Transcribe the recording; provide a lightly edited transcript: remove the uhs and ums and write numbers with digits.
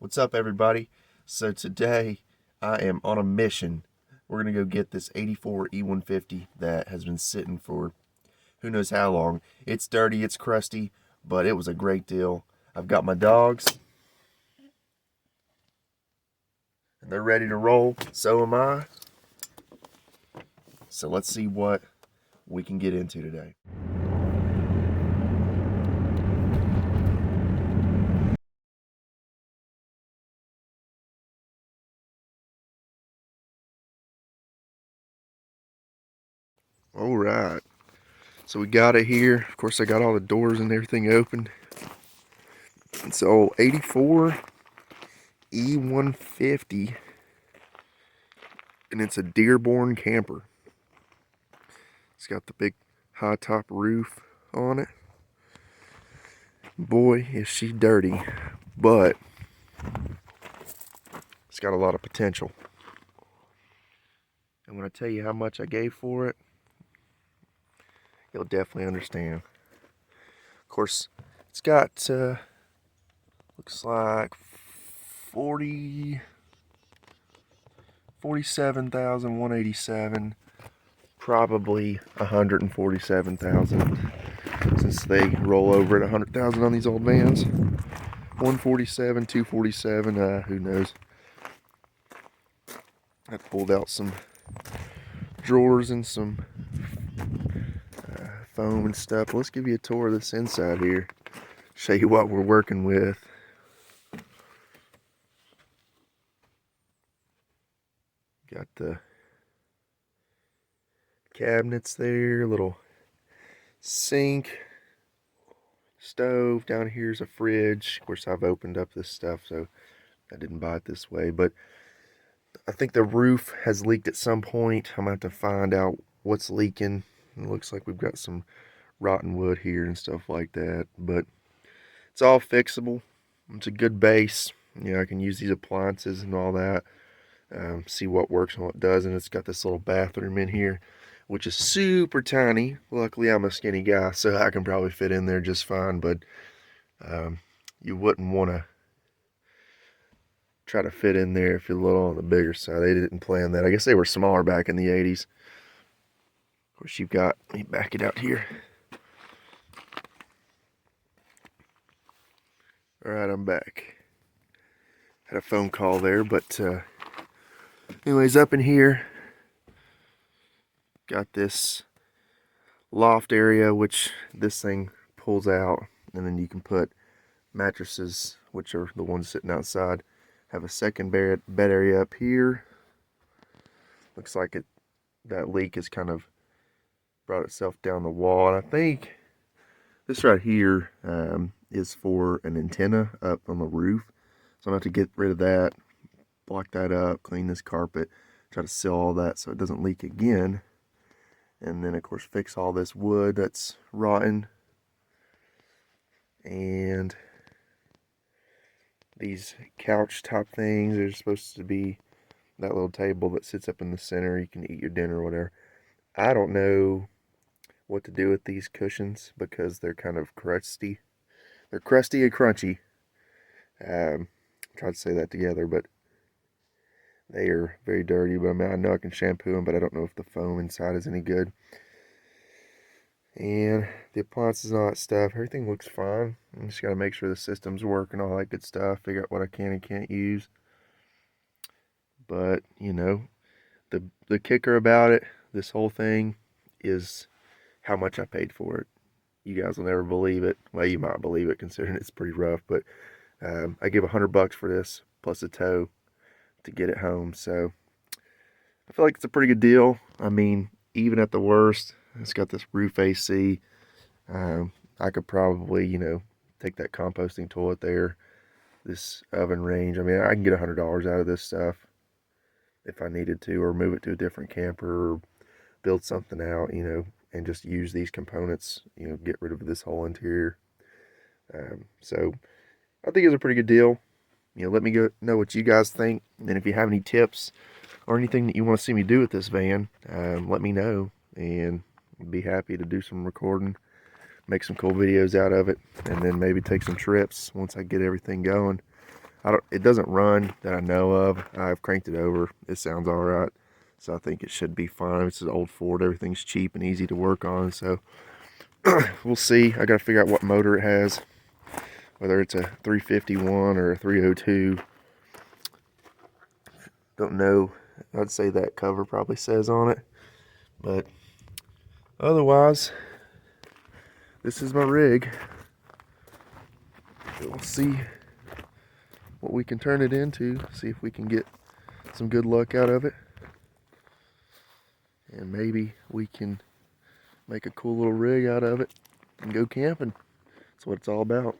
What's up, everybody? So today I am on a mission. We're going to go get this 84 E150 that has been sitting for who knows how long. It's dirty, it's crusty, but it was a great deal. I've got my dogs, and they're ready to roll. So am I. So let's see what we can get into today. All right. So we got it here. Of course, I got all the doors and everything open. So 84 E150, and it's a Dearborn camper. It's got the big high top roof on it. Boy, is she dirty, but it's got a lot of potential. And when I tell you how much I gave for it, you'll definitely understand. Of course, it's got, looks like 47,187, probably 147,000, since they roll over at 100,000 on these old vans. 147, 247, who knows. I pulled out some drawers and some foam and stuff. Let's give you a tour of this inside here. Show you what we're working with. Got the cabinets there, little sink, stove. Down here's a fridge. Of course, I've opened up this stuff, so I didn't buy it this way, but I think the roof has leaked at some point. I'm going to have to find out what's leaking. It looks like we've got some rotten wood here and stuff like that, but it's all fixable. It's a good base. You know, I can use these appliances and all that, see what works and what doesn't. It's got this little bathroom in here, which is super tiny. Luckily, I'm a skinny guy, so I can probably fit in there just fine, but you wouldn't want to try to fit in there if you're a little on the bigger side. They didn't plan that. I guess they were smaller back in the 80s. Of course, you've got, let me back it out here. Alright, I'm back. Had a phone call there, but anyways, up in here, got this loft area, which this thing pulls out, and then you can put mattresses, which are the ones sitting outside. Have a second bed area up here. Looks like that leak has kind of brought itself down the wall, and I think this right here is for an antenna up on the roof. So I'm going to have to get rid of that, block that up, clean this carpet, try to seal all that so it doesn't leak again. And then, of course, fix all this wood that's rotten. And these couch top things are supposed to be that little table that sits up in the center. You can eat your dinner or whatever. I don't know what to do with these cushions because they're kind of crusty. They're crusty and crunchy. Tried to say that together, but they are very dirty. But I mean, I know I can shampoo them, but I don't know if the foam inside is any good. And the appliances and all that stuff, everything looks fine. I just got to make sure the systems work and all that good stuff. Figure out what I can and can't use. But, you know, the kicker about it, this whole thing, is how much I paid for it. You guys will never believe it. Well, you might believe it considering it's pretty rough, but I gave $100 for this plus a tow to get it home. So I feel like it's a pretty good deal. I mean, even at the worst, it's got this roof AC. I could probably, you know, take that composting toilet there, this oven range. I mean, I can get $100 out of this stuff if I needed to, or move it to a different camper, or build something out, you know, and just use these components, you know, get rid of this whole interior. So I think it's a pretty good deal. You know, let me know what you guys think, and if you have any tips or anything that you want to see me do with this van, let me know, and I'd be happy to do some recording, make some cool videos out of it, and then maybe take some trips once I get everything going. It doesn't run that I know of. I've cranked it over. It sounds all right. So I think it should be fine. It's an old Ford. Everything's cheap and easy to work on. So we'll see. I got to figure out what motor it has, whether it's a 351 or a 302. Don't know. I'd say that cover probably says on it. But otherwise, this is my rig. We'll see what we can turn it into. See if we can get some good luck out of it. And maybe we can make a cool little rig out of it and go camping. That's what it's all about.